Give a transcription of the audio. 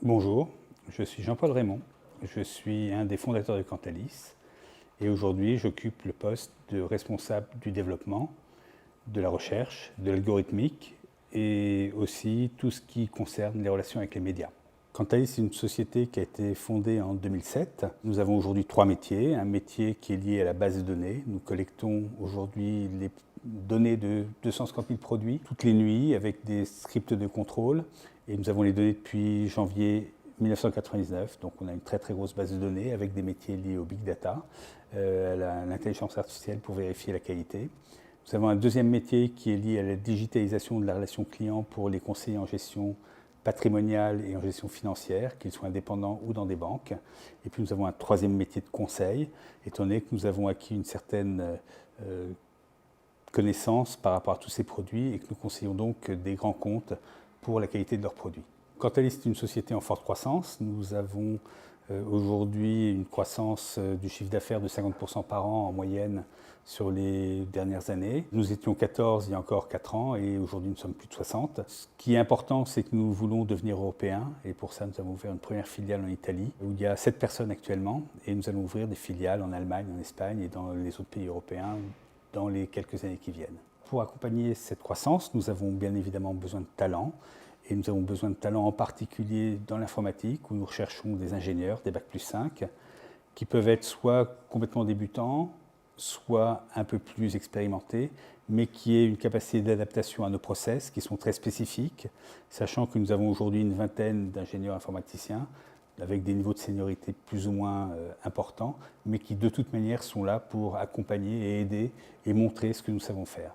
Bonjour, je suis Jean-Paul Raymond, je suis un des fondateurs de Cantalis et aujourd'hui j'occupe le poste de responsable du développement, de la recherche, de l'algorithmique et aussi tout ce qui concerne les relations avec les médias. Cantalis est une société qui a été fondée en 2007. Nous avons aujourd'hui 3 métiers. Un métier qui est lié à la base de données. Nous collectons aujourd'hui les données de 250 000 produits toutes les nuits avec des scripts de contrôle. Et nous avons les données depuis janvier 1999, donc on a une très grosse base de données avec des métiers liés au big data, à l'intelligence artificielle pour vérifier la qualité. Nous avons un deuxième métier qui est lié à la digitalisation de la relation client pour les conseillers en gestion patrimoniale et en gestion financière, qu'ils soient indépendants ou dans des banques. Et puis nous avons un troisième métier de conseil, étant donné que nous avons acquis une certaine connaissance par rapport à tous ces produits et que nous conseillons donc des grands comptes pour la qualité de leurs produits. Cantalis est une société en forte croissance. Nous avons aujourd'hui une croissance du chiffre d'affaires de 50% par an en moyenne sur les dernières années. Nous étions 14 il y a encore 4 ans et aujourd'hui nous sommes plus de 60. Ce qui est important, c'est que nous voulons devenir européens et pour ça nous avons ouvert une première filiale en Italie où il y a 7 personnes actuellement et nous allons ouvrir des filiales en Allemagne, en Espagne et dans les autres pays européens dans les quelques années qui viennent. Pour accompagner cette croissance, nous avons bien évidemment besoin de talents. Et nous avons besoin de talents en particulier dans l'informatique où nous recherchons des ingénieurs, des Bac+5, qui peuvent être soit complètement débutants, soit un peu plus expérimentés, mais qui aient une capacité d'adaptation à nos process qui sont très spécifiques, sachant que nous avons aujourd'hui une vingtaine d'ingénieurs informaticiens avec des niveaux de seniorité plus ou moins importants, mais qui de toute manière sont là pour accompagner et aider et montrer ce que nous savons faire.